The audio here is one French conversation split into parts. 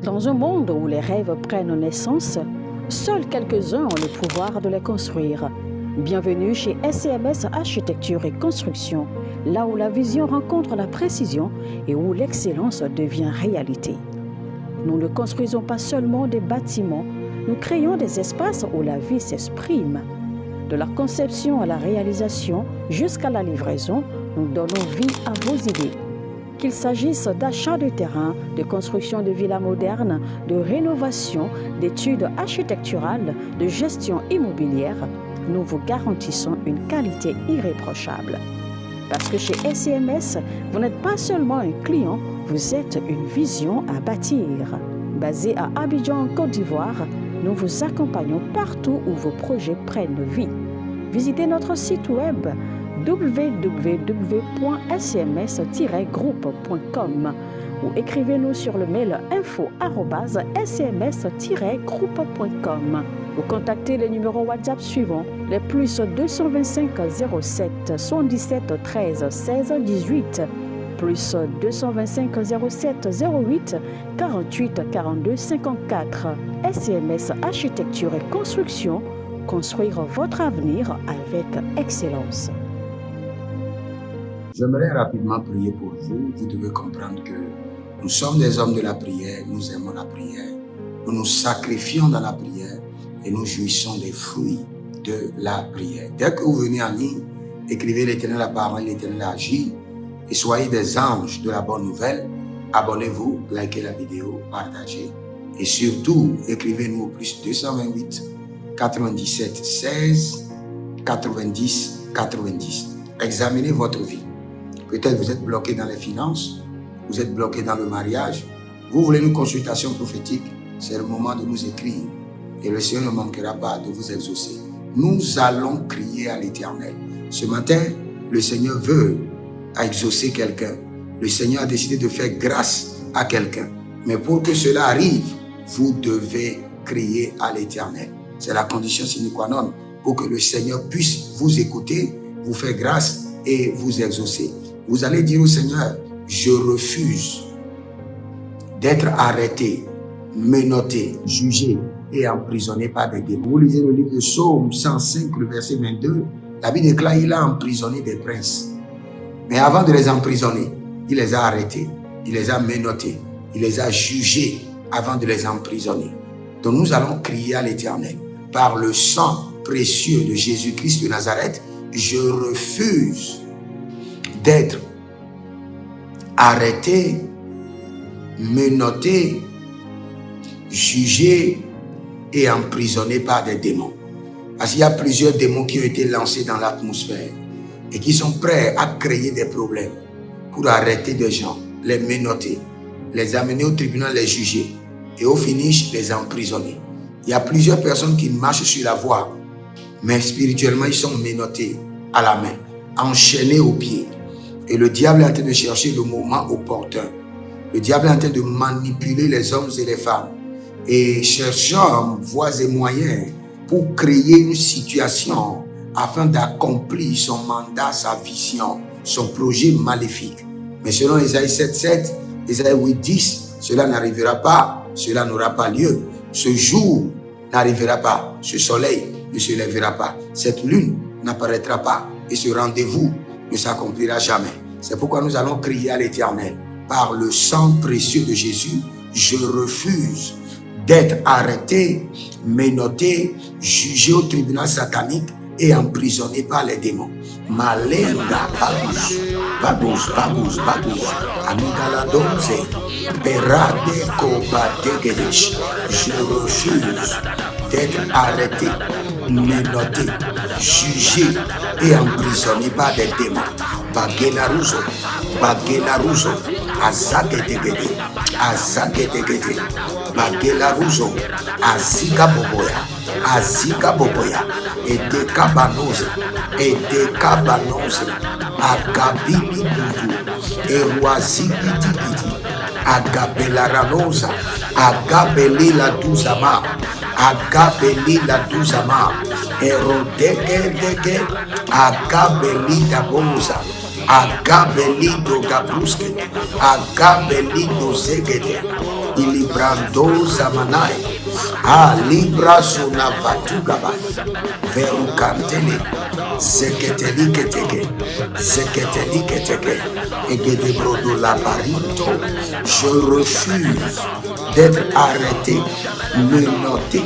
Dans un monde où les rêves prennent naissance, seuls quelques-uns ont le pouvoir de les construire. Bienvenue chez SCMS Architecture et Construction, là où la vision rencontre la précision et où l'excellence devient réalité. Nous ne construisons pas seulement des bâtiments, nous créons des espaces où la vie s'exprime. De la conception à la réalisation jusqu'à la livraison, nous donnons vie à vos idées. Qu'il s'agisse d'achat de terrain, de construction de villas modernes, de rénovation, d'études architecturales, de gestion immobilière, nous vous garantissons une qualité irréprochable. Parce que chez SCMS, vous n'êtes pas seulement un client, vous êtes une vision à bâtir. Basé à Abidjan, en Côte d'Ivoire, nous vous accompagnons partout où vos projets prennent vie. Visitez notre site web www.scms-groupe.com ou écrivez-nous sur le mail info@scms-groupe.com ou contactez les numéros WhatsApp suivants, les plus 225 07 77 13 16 18, plus 225 07 08 48 42 54. SCMS Architecture et Construction, construire votre avenir avec excellence. J'aimerais rapidement prier pour vous. Vous devez comprendre que nous sommes des hommes de la prière, nous aimons la prière, nous nous sacrifions dans la prière et nous jouissons des fruits de la prière. Dès que vous venez en ligne, écrivez l'Éternel a parlé, l'Éternel a agi et soyez des anges de la bonne nouvelle. Abonnez-vous, likez la vidéo, partagez et surtout écrivez-nous au plus 228 97 16 90 90. Examinez votre vie. Peut-être vous êtes bloqué dans les finances, vous êtes bloqué dans le mariage, vous voulez une consultation prophétique, c'est le moment de nous écrire et le Seigneur ne manquera pas de vous exaucer. Nous allons crier à l'Éternel. Ce matin, le Seigneur veut exaucer quelqu'un. Le Seigneur a décidé de faire grâce à quelqu'un. Mais pour que cela arrive, vous devez crier à l'Éternel. C'est la condition sine qua non pour que le Seigneur puisse vous écouter, vous faire grâce et vous exaucer. Vous allez dire au Seigneur, je refuse d'être arrêté, menotté, jugé et emprisonné par des démons. Vous lisez le livre de Psaume 105, le verset 22. La Bible déclare qu'il a emprisonné des princes. Mais avant de les emprisonner, il les a arrêtés, il les a menottés, il les a jugés avant de les emprisonner. Donc nous allons crier à l'Éternel. Par le sang précieux de Jésus-Christ de Nazareth, je refuse d'être arrêté, menotté, jugé et emprisonné par des démons. Parce qu'il y a plusieurs démons qui ont été lancés dans l'atmosphère et qui sont prêts à créer des problèmes pour arrêter des gens, les menotter, les amener au tribunal, les juger et au finish les emprisonner. Il y a plusieurs personnes qui marchent sur la voie, mais spirituellement ils sont menottés à la main, enchaînés aux pieds. Et le diable est en train de chercher le moment opportun. Le diable est en train de manipuler les hommes et les femmes et cherchant voies et moyens pour créer une situation afin d'accomplir son mandat, sa vision, son projet maléfique. Mais selon Ésaïe 7:7, Ésaïe 8:10, cela n'arrivera pas, cela n'aura pas lieu. Ce jour n'arrivera pas, ce soleil ne se lèvera pas, cette lune n'apparaîtra pas et ce rendez-vous ne s'accomplira jamais. C'est pourquoi nous allons crier à l'Éternel. Par le sang précieux de Jésus, je refuse d'être arrêté, menotté, jugé au tribunal satanique et emprisonné par les démons. Malenda bagus, amigala donze, berade kobategedesh. Je refuse d'être arrêté, menotté, jugé et emprisonné par des démons. Bagelaruzo, azagetegede, Bagelaruzo, Azika Boboya, Edekabanoze, Agabili Dudu, Eruazigidigi, Agabelaranoza, Agabelila Duzama, Erodege, Agabelida Boza, Agabelido Gabruske, Agabelido Zegede, ilibrando zamanai, libra zona vatugaba, verukantele, zeketeliketeke, egedebrodo labarinto. Je refuse d'être arrêté, menotté,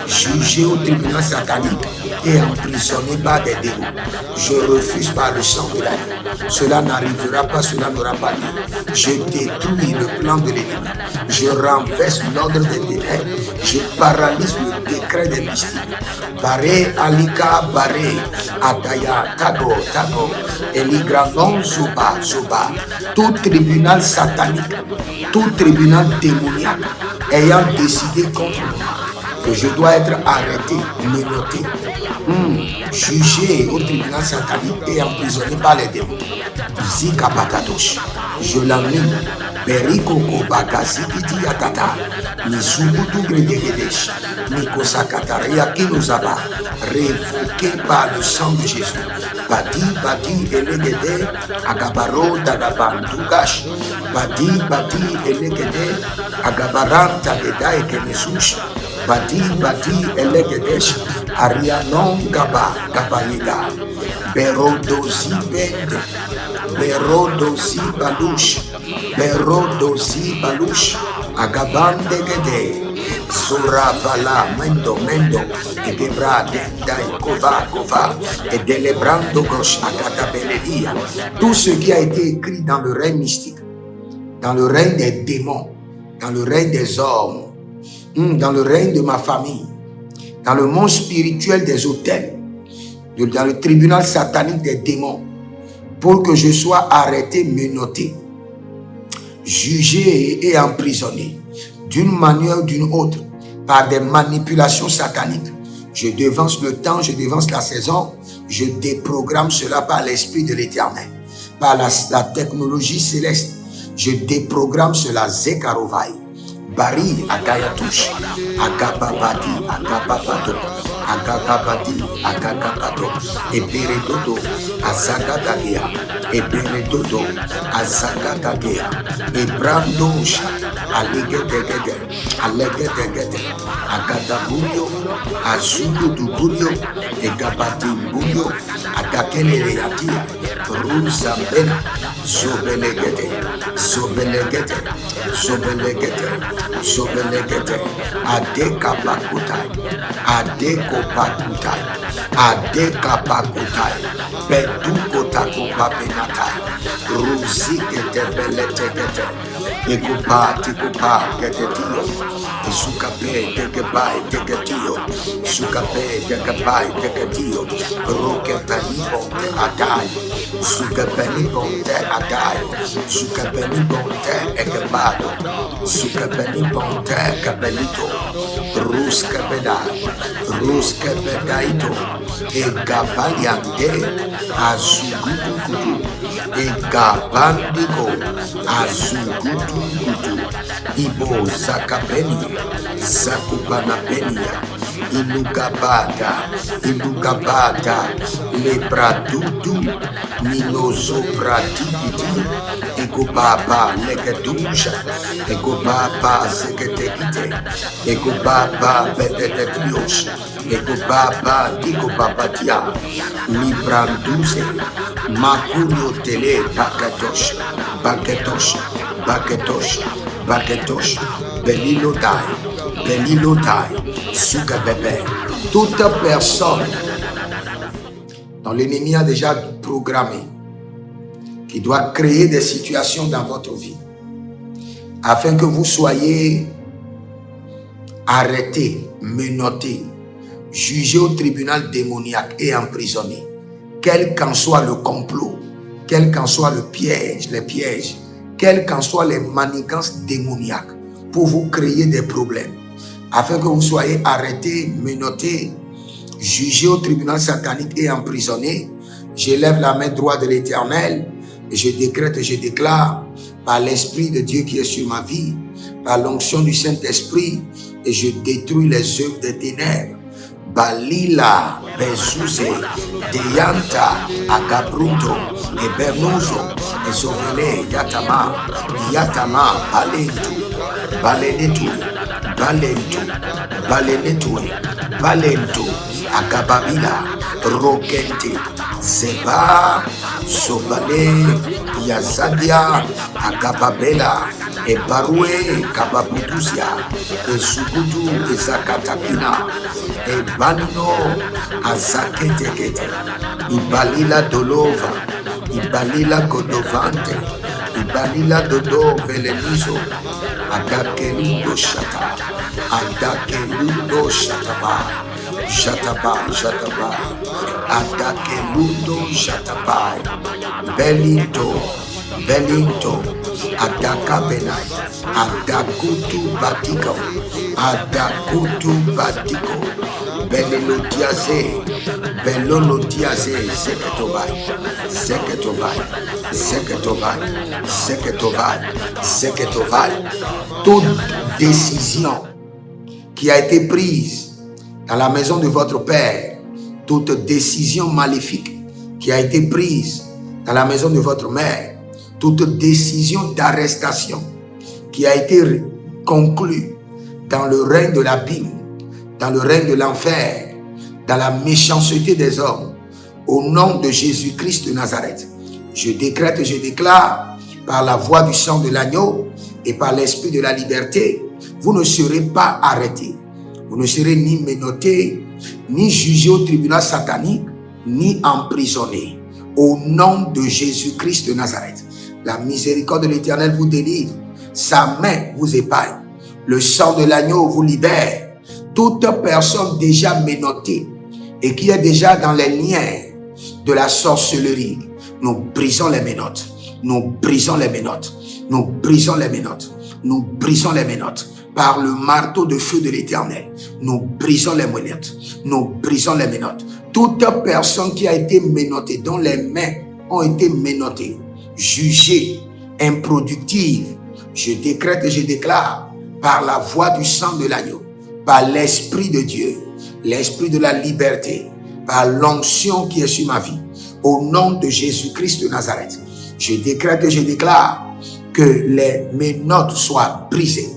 jugé au tribunal satanique et emprisonné par des démons. Je refuse par le sang de l'agneau. Cela n'arrivera pas, cela n'aura pas lieu. Je détruis le plan de l'ennemi. Je renverse l'ordre des ténèbres. Je paralyse le décret des mystiques. Baré, Alika, Baré, Ataya, Tago, Eligranon, Zoba. Tout tribunal satanique, tout tribunal démoniaque ayant décidé contre moi que je dois être arrêté, menotté, jugé au tribunal satanique et emprisonné par les démons. Zika Patadosh, je l'annule. Berikoko Bakazikiti Yatata, Nisubutu Gredegedesh, Nikosakataria Kinozaba, révoqué par le sang de Jésus. Badi Elegede, Agabaro Dagaban Dugash, Badi Elegede, Agabaran Tageda Ekenesush, Badi Elegedesh, Arianon Gabayega, Berodozi Bende, Berodozi Balush, Agabande Gede, Suravala, Mendo, Egebra, Dendai, Kova, et Delebrando Gosh, Agata Beledia. Tout ce qui a été écrit dans le règne mystique, dans le règne des démons, dans le règne des hommes, dans le règne de ma famille, dans le monde spirituel des autels, dans le tribunal satanique des démons, pour que je sois arrêté, menotté, jugé et emprisonné d'une manière ou d'une autre par des manipulations sataniques. Je devance le temps, je devance la saison, je déprogramme cela par l'Esprit de l'Éternel, par la technologie céleste. Je déprogramme cela. Zekarovai, Bari, Agayatush, Agababadi, Agagapato, Eberedodo, Azagagea, Ebrandosha, Alegedegede, Agadaburio, Azuguduburio, Egabatimburio, Agakeleatia, Ruzambena, Zobelegede, Adekapakutai, Pedukotakopapenatai, Ruziketebelegete, Ekupa, Getetio, Sukape, Degetio, Sukape, Degetio, Rokepenibonte Adai, Sukapenibonte Adai, Sukapenibonte Ekebado, Sukapenibonte Kabelito, Ruskebedaito, Egabaliante, Azugudugudu, Egabandigo, Azugudugudu, Ibo Zakapeni, Zakubanapenia, Ilugabada, Lebradudu, Minozobradidi, Egobaba, Legedusha, Egobaba, Zegetekite, Egobaba, Bedetios, Egobaba, Digobabadia, Libranduze, Makurio Tele, Baketosh, Belilodai, Sugabebe. Toute personne dont l'ennemi a déjà programmé, qui doit créer des situations dans votre vie, afin que vous soyez arrêtés, menottés, jugés au tribunal démoniaque et emprisonnés, quel qu'en soit le complot, quel qu'en soit les pièges, quelles qu'en soient les manigances démoniaques pour vous créer des problèmes, afin que vous soyez arrêtés, menottés, jugés au tribunal satanique et emprisonnés. J'élève la main droite de l'Éternel et je décrète et je déclare par l'Esprit de Dieu qui est sur ma vie, par l'onction du Saint-Esprit, et je détruis les œuvres des ténèbres. Balila, Bezuze, Deyanta, Agabruto, Ebernuzo, Ezovele, Yatama, Yatama, Balentu, Balentu, Agababila, Rokente, Zeba, Sobale, Yazadia, Agababela, Ebarue, Kababuduzia, Ezugudu, Ezakatakina, Ebano, Azaketekete, Ibalila Dolova, Ibalila Godovante, Ibalila Dodo Velenizo, Adakelindo Shata, Adakelindo Shataba, Shataba, Adakelundo Shatabai, Belinto, Adaka Benai, Adakutu Batiko, Belolo Diaze, Zeketobai. Toute décision qui a été prise dans la maison de votre Père, toute décision maléfique qui a été prise dans la maison de votre mère, toute décision d'arrestation qui a été conclue dans le règne de l'abîme, dans le règne de l'enfer, dans la méchanceté des hommes, au nom de Jésus-Christ de Nazareth, je décrète et je déclare par la voix du sang de l'agneau et par l'esprit de la liberté, vous ne serez pas arrêtés. Vous ne serez ni menottés, ni jugés au tribunal satanique, ni emprisonnés. Au nom de Jésus-Christ de Nazareth, la miséricorde de l'Éternel vous délivre. Sa main vous épargne. Le sang de l'agneau vous libère. Toute personne déjà menottée et qui est déjà dans les liens de la sorcellerie, nous brisons les menottes. Nous brisons les menottes. Nous brisons les menottes. Nous brisons les menottes. Par le marteau de feu de l'Éternel, nous brisons les menottes. Nous brisons les menottes. Toute personne qui a été menottée, dont les mains ont été menottées, jugée, improductive, je décrète et je déclare par la voix du sang de l'agneau, par l'Esprit de Dieu, l'Esprit de la liberté, par l'onction qui est sur ma vie, au nom de Jésus-Christ de Nazareth, je décrète et je déclare que les menottes soient brisées,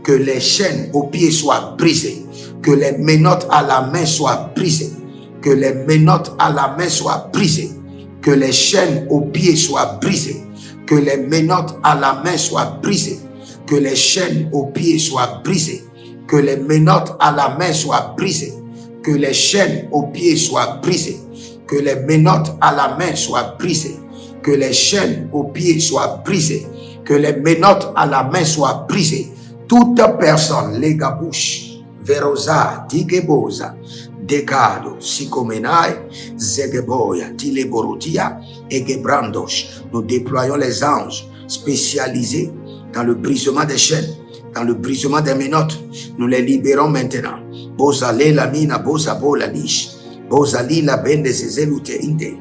que les chaînes aux pieds soient brisées, que les menottes à la main soient brisées, que les menottes à la main soient brisées, que les chaînes aux pieds soient brisées, que les menottes à la main soient brisées, que les chaînes aux pieds soient brisées, que les menottes à la main soient brisées, que les chaînes aux pieds soient brisées, que les menottes à la main soient brisées, que les chaînes aux pieds soient brisées, que les menottes à la main soient brisées. Toute personne, les gabouches, Verosa, Digebosa, Decado, Sikomenai, Zegeboya, Tileborotia et Gebrandosh. Nous déployons les anges spécialisés dans le brisement des chaînes, dans le brisement des menottes. Nous les libérons maintenant. Bozale la mina, Bozabo la niche, Bozali la bende zezelute inde.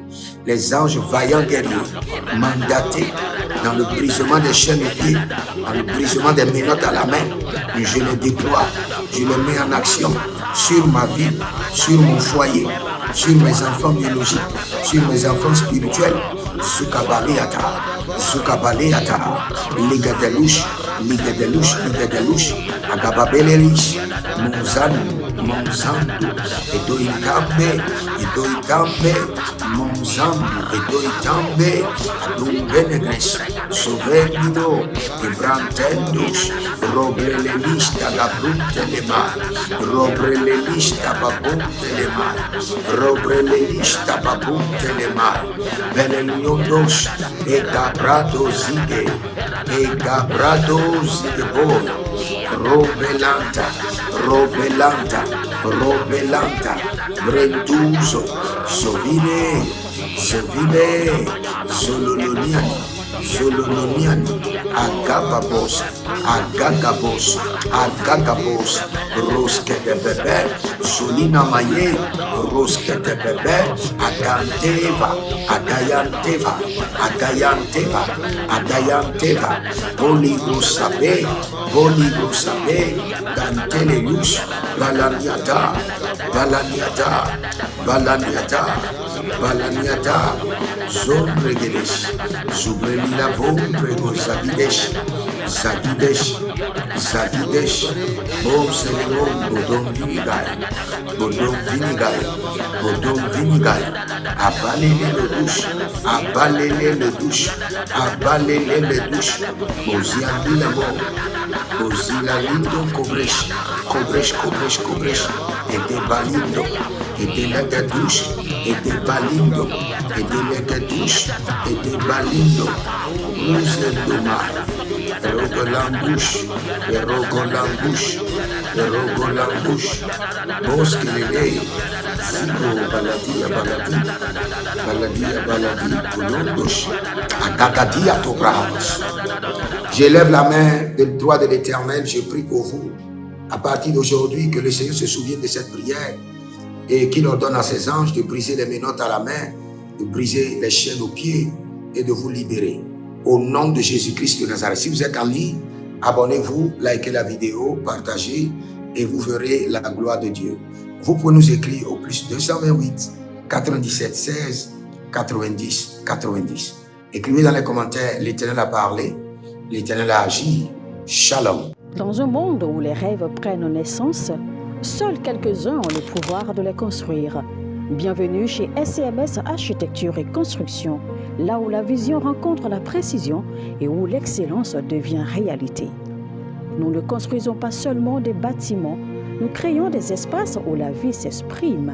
Les anges vaillants guerriers, mandatés dans le brisement des chaînes aux pieds, dans le brisement des menottes à la main, je les déploie, je les mets en action sur ma vie, sur mon foyer, sur mes enfants biologiques, sur mes enfants spirituels. Zukabaleata, Ligadelouche, Agababeleris, Monzandu, Edoitambe, Monzandu, Edoitambe, Adumbenegres, Sovenino, Ebrantendos, Robrelelista Babuntelema, Robrelelista Babuntelema, Beleliondos, Egabrado Zige, Boy, Robelanta, Brentuzo, Sovine, Soloniani, Agagabos, Rosque de Bebe, Solina Maye, Rosque de Bebe, Agayanteva, Boligrosabe, Danteleus, Balaniata, Zombregedes, Zubrelila Vombrego Zagidesh, Zagidesh, Zagidesh, Bom Selemon, Bodom Vinigai, Bodom Vinigai, Bodom Vinigai, abalele le douche, abalele le douche, abalele le douche, Moziandi la mort, Mozila lindo cobresh, cobresh, cobresh, cobresh, et des balindo, et des legues douche, et des balindo, et des legues douche, et des balindo, nous demain. Rogolambouche, Rogolambouche, Rogolambouche, Bosque Lele, Zibo, Baladia, Baladia, Baladia, Baladia, Colomboche, Agagadia, Tobrahos. J'élève la main de droit de l'Éternel, je prie pour vous. À partir d'aujourd'hui, que le Seigneur se souvienne de cette prière et qu'il ordonne à ses anges de briser les menottes à la main, de briser les chaînes aux pieds et de vous libérer. Au nom de Jésus-Christ de Nazareth. Si vous êtes en ligne, abonnez-vous, likez la vidéo, partagez et vous verrez la gloire de Dieu. Vous pouvez nous écrire au plus 228 97 16 90 90. Écrivez dans les commentaires, l'Éternel a parlé, l'Éternel a agi. Shalom. Dans un monde où les rêves prennent naissance, seuls quelques-uns ont le pouvoir de les construire. Bienvenue chez SCMS Architecture et Construction, là où la vision rencontre la précision et où l'excellence devient réalité. Nous ne construisons pas seulement des bâtiments, nous créons des espaces où la vie s'exprime.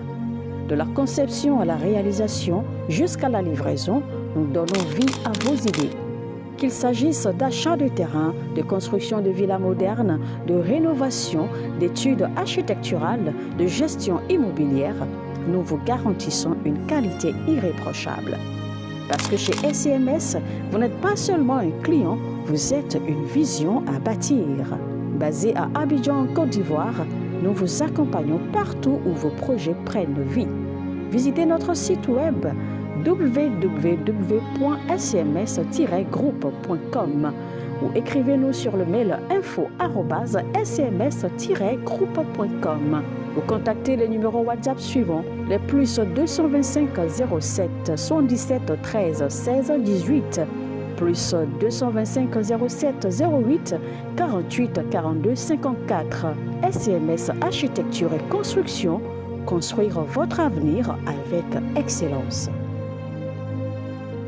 De la conception à la réalisation jusqu'à la livraison, nous donnons vie à vos idées. Qu'il s'agisse d'achat de terrain, de construction de villas modernes, de rénovation, d'études architecturales, de gestion immobilière, nous vous garantissons une qualité irréprochable. Parce que chez SCMS, vous n'êtes pas seulement un client, vous êtes une vision à bâtir. Basé à Abidjan, en Côte d'Ivoire, nous vous accompagnons partout où vos projets prennent vie. Visitez notre site web www.scms-groupe.com ou écrivez-nous sur le mail info@scms-groupe.com ou contactez les numéros WhatsApp suivants, les plus 225 07 77 13 16 18, plus 225 07 08 48 42 54. SCMS Architecture et Construction, construire votre avenir avec excellence.